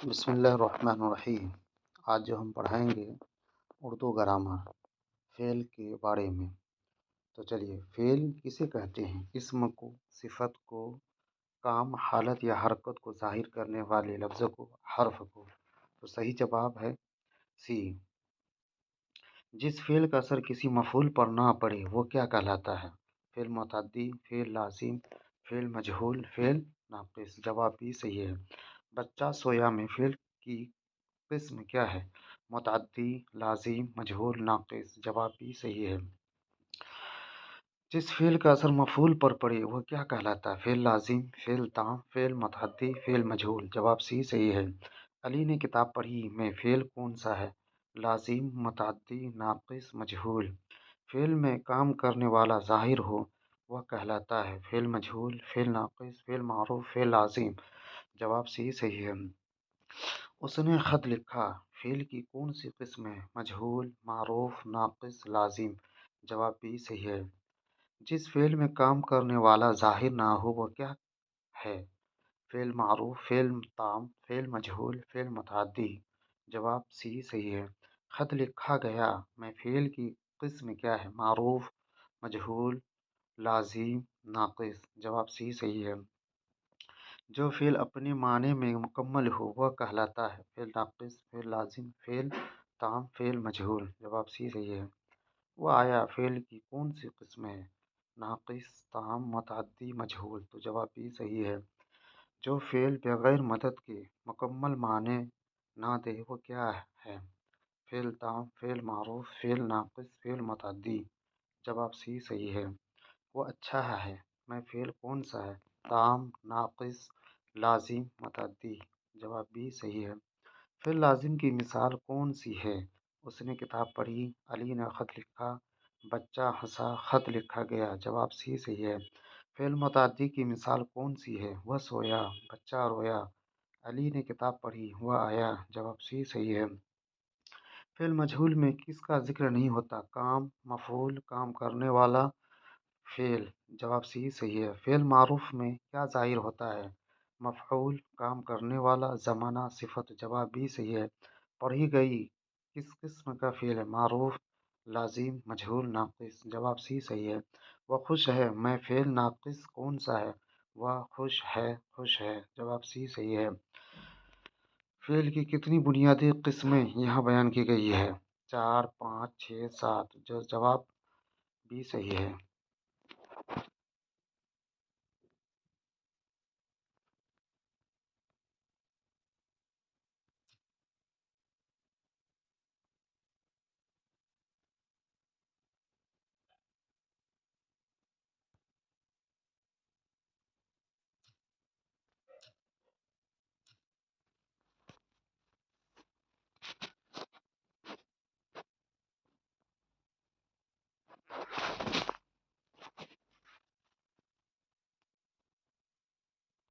بسم اللہ الرحمن الرحیم۔ آج جو ہم پڑھائیں گے اردو گرامر فعل کے بارے میں۔ تو چلیے، فعل کسے کہتے ہیں؟ اسم کو، صفت کو، کام، حالت یا حرکت کو ظاہر کرنے والے لفظ کو، حرف کو۔ تو صحیح جواب ہے سی۔ جس فعل کا اثر کسی مفعول پر نہ پڑے وہ کیا کہلاتا ہے؟ فعل متعدی، فعل لازم، فعل مجہول، فعل ناقص۔ جواب بھی صحیح ہے۔ بچہ سویا میں فعل کی قسم کیا ہے؟ متعدی، لازم، مجہول، ناقص۔ جواب بھی صحیح ہے۔ جس فعل کا اثر مفعول پر پڑے وہ کیا کہلاتا ہے؟ فعل لازم، فعل تام، فعل متعدی، فعل مجہول۔ جواب سی صحیح ہے۔ علی نے کتاب پڑھی میں فعل کون سا ہے؟ لازم، متعدی، ناقص، مجہول۔ فعل میں کام کرنے والا ظاہر ہو وہ کہلاتا ہے فعل مجہول، فعل ناقص، فعل معروف، فعل لازم۔ جواب سی صحیح ہے۔ اس نے خط لکھا فعل کی کون سی قسم ہے؟ مجہول، معروف، ناقص، لازم۔ جواب بھی صحیح ہے۔ جس فعل میں کام کرنے والا ظاہر نہ ہو وہ کیا ہے؟ فعل معروف، فعل تام، فعل مجہول، فعل متعدی۔ جواب سی صحیح ہے۔ خط لکھا گیا میں فعل کی قسم کیا ہے؟ معروف، مجہول، لازم، ناقص۔ جواب سی صحیح ہے۔ جو فعل اپنے معنی میں مکمل ہو وہ کہلاتا ہے فعل ناقص، فعل لازم، فعل تام، فعل مجہول۔ جواب سی صحیح ہے۔ وہ آیا فعل کی کون سی قسم ہے؟ ناقص، تام، متعدی، مجہول۔ تو جواب بھی صحیح ہے۔ جو فعل بغیر مدد کے مکمل معنی نہ دے وہ کیا ہے؟ فعل تام، فعل معروف، فعل ناقص، فعل متعدی۔ جواب سی صحیح ہے۔ وہ اچھا ہے میں فعل کون سا ہے؟ تام، ناقص، لازم، متعدی۔ جواب بھی صحیح ہے۔ فعل لازم کی مثال کون سی ہے؟ اس نے کتاب پڑھی، علی نے خط لکھا، بچہ ہنسا، خط لکھا گیا۔ جواب سی صحیح ہے۔ فعل متعدی کی مثال کون سی ہے؟ وہ سویا، بچہ رویا، علی نے کتاب پڑھی، وہ آیا۔ جواب سی صحیح ہے۔ فعل مجہول میں کس کا ذکر نہیں ہوتا؟ کام، مفعول، کام کرنے والا، فعل۔ جواب سی صحیح ہے۔ فعل معروف میں کیا ظاہر ہوتا ہے؟ مفعول، کام کرنے والا، زمانہ، صفت۔ جواب بھی صحیح ہے۔ پڑھی گئی کس قسم کا فعل ہے؟ معروف، لازم، مجہول، ناقص۔ جواب سی صحیح ہے۔ وہ خوش ہے میں فعل ناقص کون سا ہے؟ وہ خوش ہے، خوش ہے۔ جواب سی صحیح ہے۔ فعل کی کتنی بنیادی قسمیں یہاں بیان کی گئی ہے؟ 4، 5، 6، 7۔ جو جواب بھی صحیح ہے۔